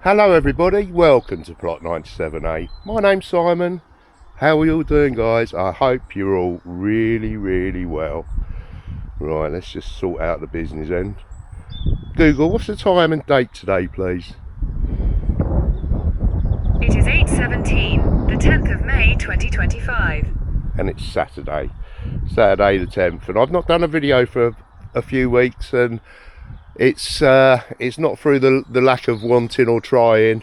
Hello everybody, welcome to Plot 97A. My name's Simon. How are you all doing, guys? I hope you're all really well. Right, let's just sort out the business end. Google, what's the time and date today, please? It is 8:17, the 10th of May 2025. And it's Saturday the 10th, and I've not done a video for a few weeks, and it's not through the lack of wanting or trying.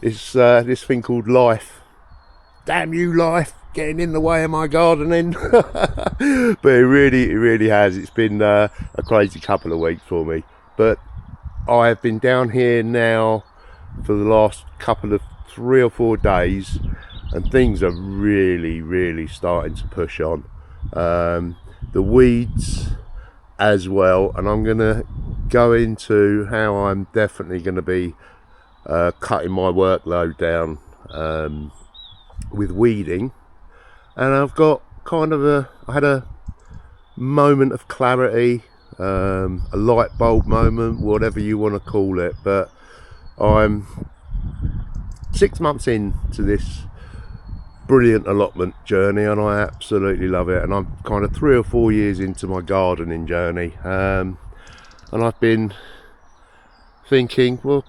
It's this thing called life. Damn you, life, getting in the way of my gardening. But it really has. It's been a crazy couple of weeks for me, but I have been down here now for the last couple of 3 or 4 days, and things are really starting to push on. The weeds as well, and I'm gonna go into how I'm definitely going to be cutting my workload down with weeding. And I've got kind of I had a moment of clarity, a light bulb moment, whatever you want to call it, but I'm 6 months into this brilliant allotment journey, and I absolutely love it. And I'm kind of 3 or 4 years into my gardening journey, and I've been thinking, well,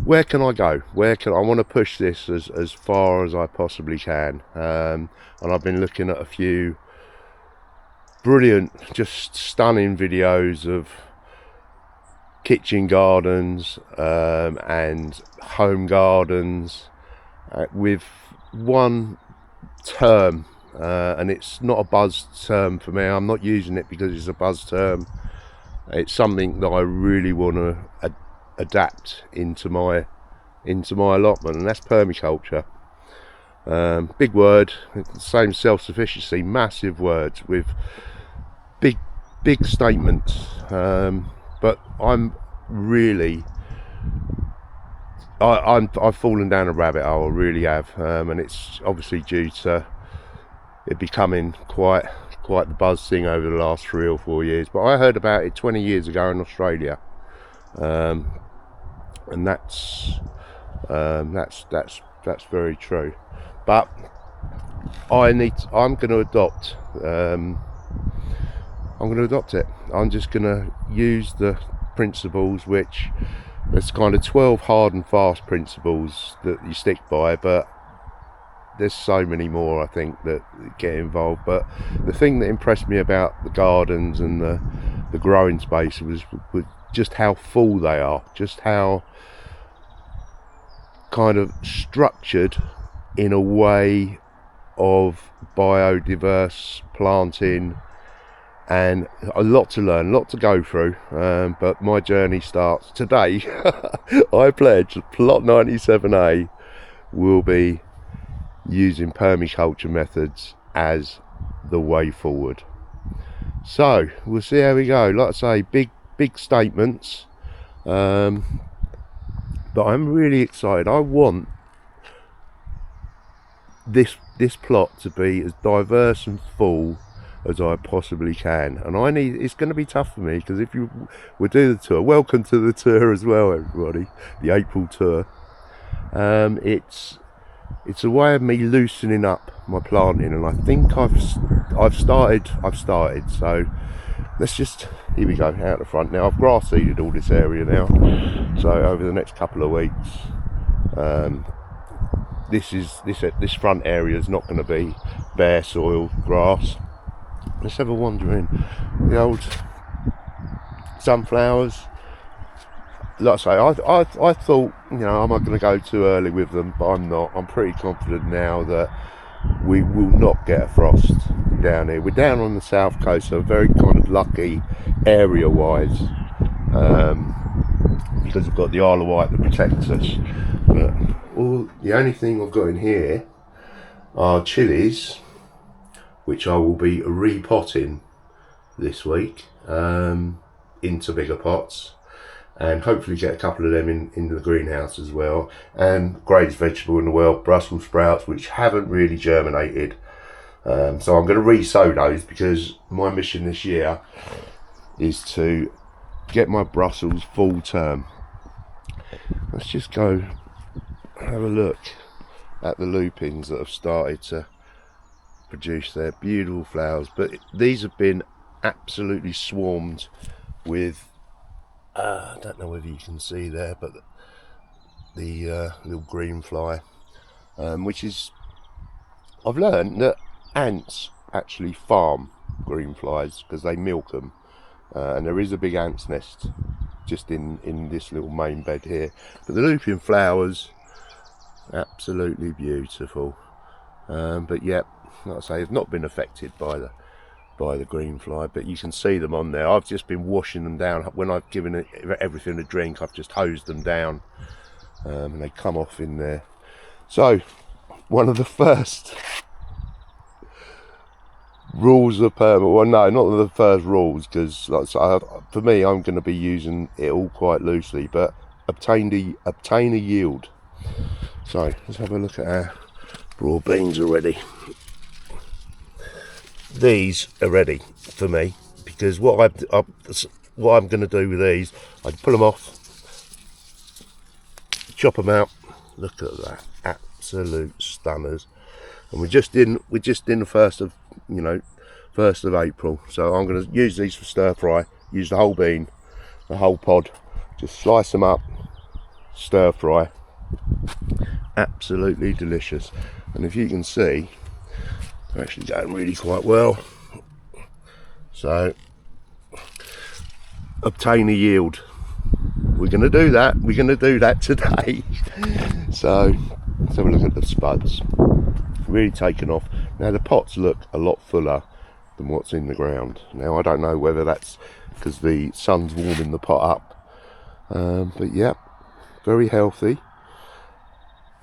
where can I go? I want to push this as far as I possibly can, and I've been looking at a few brilliant, just stunning videos of kitchen gardens and home gardens with one term, and it's not a buzz term for me. I'm not using it because it's a buzz term. It's something that I really want to adapt into my allotment, and that's permaculture. Big word, same self-sufficiency, massive words with big statements, but I've fallen down a rabbit hole, I really have, and it's obviously due to it becoming quite the buzz thing over the last 3 or 4 years. But I heard about it 20 years ago in Australia, and that's very true. But I'm going to adopt it. I'm just going to use the principles, which there's kind of 12 hard and fast principles that you stick by, but there's so many more, I think, that get involved. But the thing that impressed me about the gardens and the growing space was just how full they are, just how kind of structured in a way of biodiverse planting, and a lot to learn, a lot to go through, but my journey starts today. I pledge Plot 97A will be using permaculture methods as the way forward. So we'll see how we go. Like I say, big statements, but I'm really excited. I want this plot to be as diverse and full as I possibly can, and it's going to be tough for me, because if we'll do the tour. Welcome to the tour as well, everybody, the April tour. It's a way of me loosening up my planting, and I think I've started. So let's just, here we go, out the front now. I've grass seeded all this area now, so over the next couple of weeks, this front area is not going to be bare soil grass. Let's have a wander in. The old sunflowers. Like I say, I thought, am I going to go too early with them? But I'm not. I'm pretty confident now that we will not get a frost down here. We're down on the south coast, so very kind of lucky area-wise, because we've got the Isle of Wight that protects us. But the only thing I've got in here are chilies, which I will be repotting this week into bigger pots, and hopefully get a couple of them in the greenhouse as well. And greatest vegetable in the world, Brussels sprouts, which haven't really germinated. So I'm going to re-sow those, because my mission this year is to get my Brussels full term. let's just go have a look at the lupins that have started to produce their beautiful flowers. But these have been absolutely swarmed with I don't know whether you can see there, but the little green fly, which is, I've learned that ants actually farm green flies because they milk them, and there is a big ant's nest just in this little main bed here. But the lupin flowers, absolutely beautiful. But yep, like I say, have not been affected by the green fly, but you can see them on there. I've just been washing them down. When I've given it everything a drink, I've just hosed them down, and they come off in there. So one of the first rules of perma, well no, not the first rules, because like, for me, I'm going to be using it all quite loosely, but obtain a yield. So let's have a look at our raw beans already. These are ready for me, because what I'm going to do with these, I pull them off, chop them out. Look at that, absolute stunners. And we're just in the first of April, so I'm going to use these for stir fry. Use the whole bean, the whole pod, just slice them up, stir fry. Absolutely delicious. And if you can see, they're actually going really quite well. So obtain a yield. We're going to do that. We're going to do that today. So let's have a look at the spuds. Really taken off. Now the pots look a lot fuller than what's in the ground. Now I don't know whether that's because the sun's warming the pot up, but yeah, very healthy.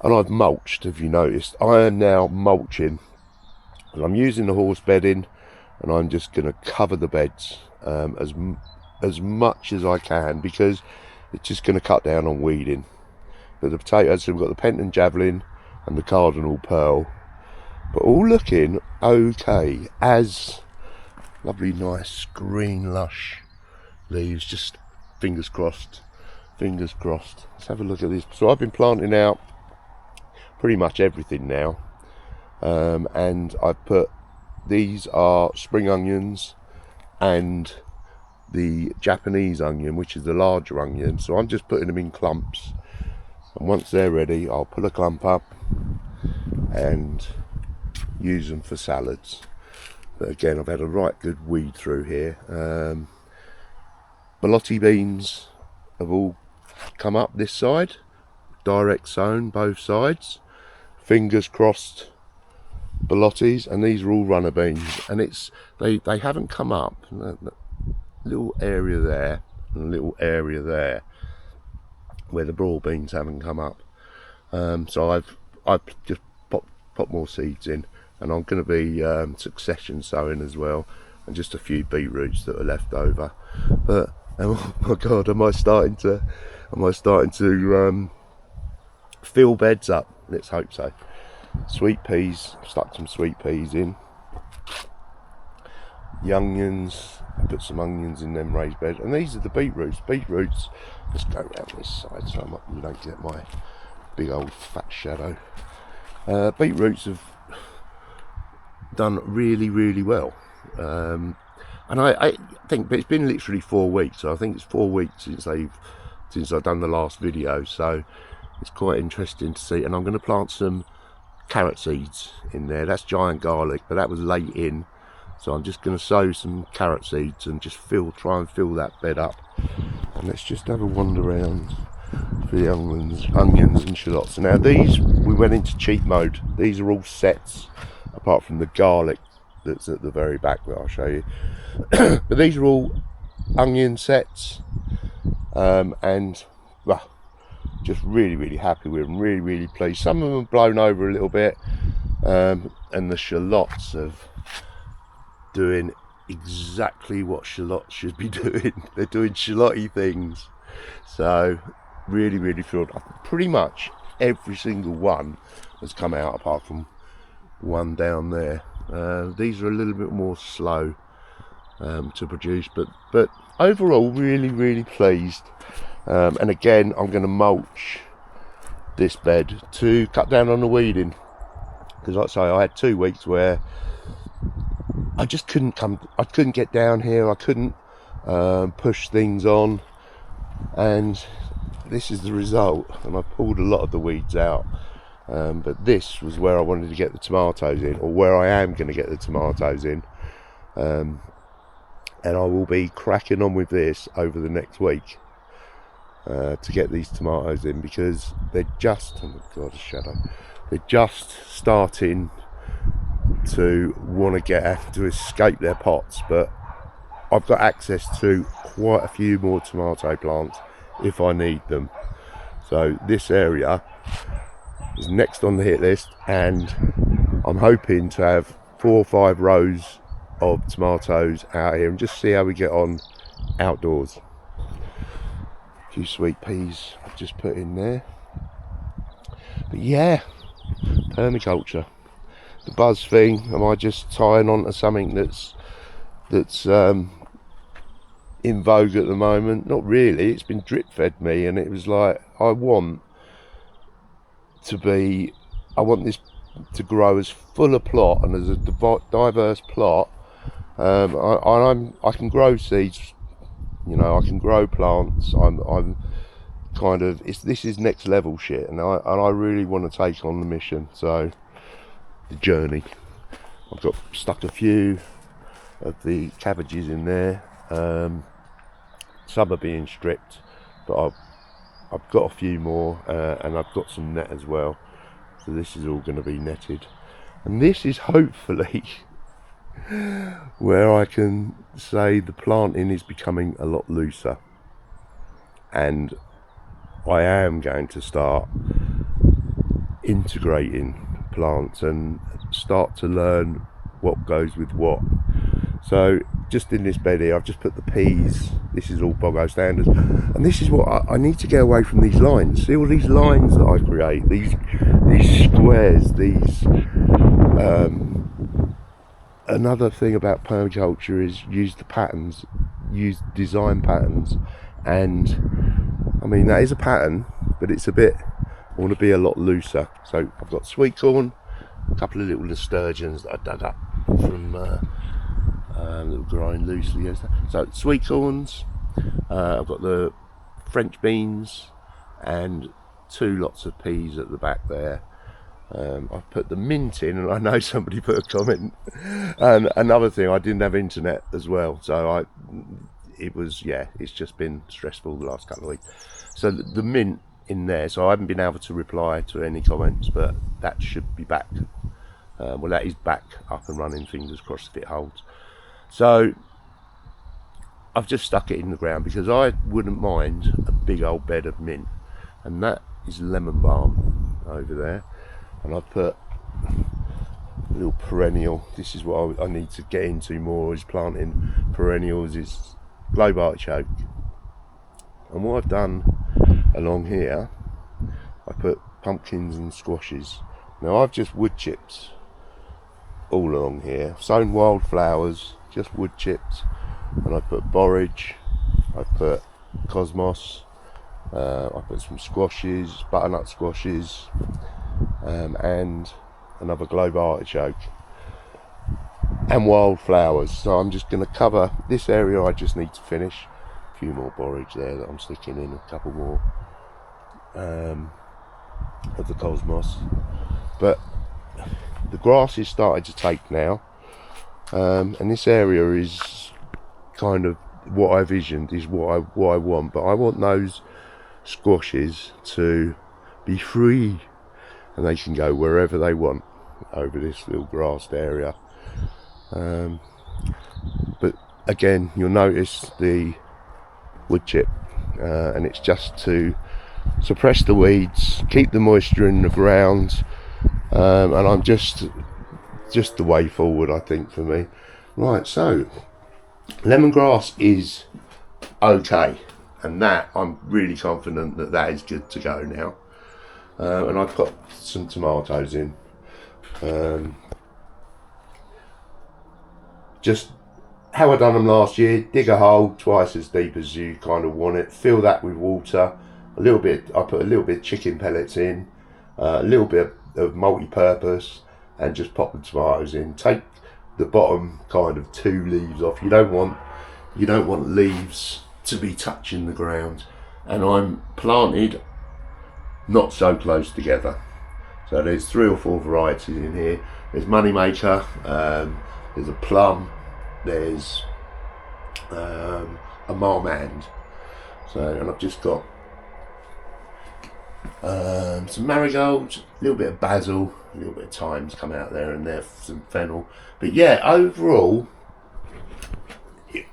And I've mulched, have you noticed? I am now mulching, and I'm using the horse bedding, and I'm just going to cover the beds as much as I can, because it's just going to cut down on weeding. But the potatoes, we've got the Penton Javelin and the Cardinal Pearl, but all looking okay. As lovely, nice, green, lush leaves. Just fingers crossed. Fingers crossed. Let's have a look at this. So I've been planting out pretty much everything now, and I've put, these are spring onions and the Japanese onion, which is the larger onion. So I'm just putting them in clumps, and once they're ready, I'll pull a clump up and use them for salads. But again, I've had a right good weed through here. Borlotti beans have all come up this side, direct sown both sides. Fingers crossed, Borlottis, and these are all runner beans, and they haven't come up. Little area there and a little area there where the broad beans haven't come up. So I've just popped more seeds in, and I'm going to be succession sowing as well, and just a few beetroots that are left over. But oh my god, am I starting to fill beds up? Let's hope so. Sweet peas, I've stuck some sweet peas in. The onions, I put some onions in them raised beds, and these are the beetroots. Beetroots, let's go around this side so you don't get my big old fat shadow. Beetroots have done really, really well, and I think, but it's been literally 4 weeks. So I think it's 4 weeks since I've done the last video, so it's quite interesting to see. And I'm going to plant some carrot seeds in there. That's giant garlic, but that was late in, so I'm just going to sow some carrot seeds and just try and fill that bed up. And let's just have a wander around for the onions and shallots. Now these, we went into cheat mode. These are all sets, apart from the garlic that's at the very back that I'll show you. But these are all onion sets, and well, just really, really happy with them. Really, really pleased. Some of them have blown over a little bit, and the shallots of doing exactly what shallots should be doing. They're doing shallotty things. So really, really thrilled. Pretty much every single one has come out, apart from one down there. These are a little bit more slow to produce, but overall really, really pleased. And again, I'm going to mulch this bed to cut down on the weeding, because like I say, I had 2 weeks where I just couldn't get down here. I couldn't push things on, and this is the result. And I pulled a lot of the weeds out, but this was where I wanted to get the tomatoes in, or where I am going to get the tomatoes in. And I will be cracking on with this over the next week to get these tomatoes in, because they're just, oh my god, a shadow, they're just starting to want to get out, to escape their pots. But I've got access to quite a few more tomato plants if I need them. So this area is next on the hit list, and I'm hoping to have 4 or 5 rows of tomatoes out here and just see how we get on outdoors. A few sweet peas I've just put in there. But yeah, permaculture. The buzz thing, am I just tying on to something that's in vogue at the moment? Not really. It's been drip fed me, and it was like, I want this to grow as full a plot and as a diverse plot. I can grow seeds, you know, I can grow plants. I'm kind of, this is next level shit, and I really want to take on the mission. So the journey, I've got stuck a few of the cabbages in there. Some are being stripped, but I've got a few more, and I've got some net as well. So this is all going to be netted, and this is hopefully where I can say the planting is becoming a lot looser, and I am going to start integrating plants and start to learn what goes with what. So just in this bed here, I've just put the peas. This is all Bogo standard, and this is what I need to get away from these lines. See all these lines that I create, these squares, these another thing about permaculture is use the patterns, use design patterns. And I mean, that is a pattern, but it's a bit, I want to be a lot looser. So I've got sweet corn, a couple of little nasturtiums that I dug up from that were growing loosely. So sweet corns, I've got the French beans, and 2 lots of peas at the back there. I've put the mint in, and I know somebody put a comment. And another thing, I didn't have internet as well, so it's just been stressful the last couple of weeks. So the mint in there, so I haven't been able to reply to any comments, but that should be back. Well, that is back up and running, fingers crossed if it holds. So I've just stuck it in the ground because I wouldn't mind a big old bed of mint, and that is lemon balm over there. And I've put a little perennial. This is what I need to get into more, is planting perennials, is globe artichoke. And what I've done along here, I put pumpkins and squashes. Now I've just wood chipped all along here. I've sown wildflowers, just wood chipped, and I put borage, I put cosmos, I put some squashes, butternut squashes, and another globe artichoke, and wildflowers. So I'm just going to cover this area. I just need to finish. A few more borage there that I'm sticking in, a couple more of the cosmos. But the grass is starting to take now, and this area is kind of what I visioned, is what I want. But I want those squashes to be free, and they can go wherever they want over this little grassed area. But again, you'll notice the wood chip, and it's just to suppress the weeds, keep the moisture in the ground, and I'm just the way forward, I think, for me. Right, so lemongrass is okay, and that I'm really confident that is good to go now. And I put some tomatoes in, just how I done them last year: dig a hole twice as deep as you kind of want it, fill that with water, a little bit, I put a little bit of chicken pellets in, a little bit of multi-purpose, and just pop the tomatoes in. Take the bottom kind of 2 leaves off. You don't want leaves to be touching the ground. And I'm planted not so close together. So there's 3 or 4 varieties in here. There's Moneymaker, there's a plum, there's a marmande. So, and I've just got some marigolds, a little bit of basil, a little bit of thyme's come out there and there, some fennel. But yeah, overall,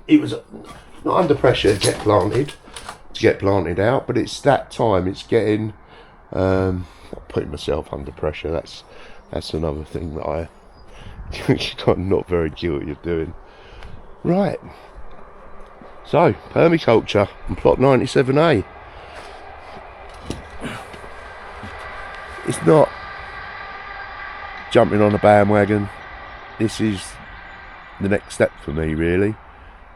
it was not under pressure to get planted out, but it's that time. It's getting not putting myself under pressure. That's another thing that I'm not very guilty of doing. Right. So permaculture on plot 97A. It's not jumping on a bandwagon. This is the next step for me, really,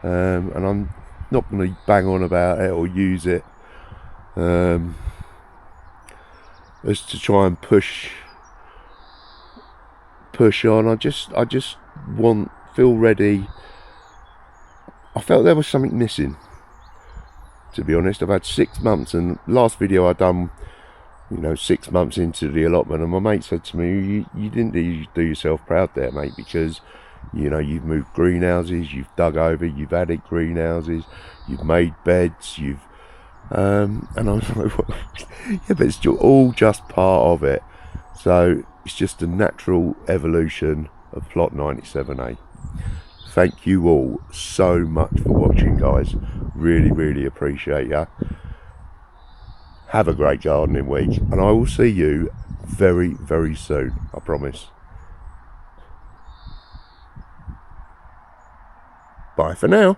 and I'm not going to bang on about it or use it as to try and push on. I just feel ready. I felt there was something missing, to be honest. I've had 6 months, and last video I done, 6 months into the allotment, and my mate said to me, you didn't do yourself proud there, mate, because you've moved greenhouses, you've dug over, you've added greenhouses, you've made beds, and I was like, well, yeah, but it's all just part of it. So it's just a natural evolution of plot 97A. Thank you all so much for watching, guys. Really appreciate ya. Have a great gardening week, and I will see you very soon, I promise. Bye for now.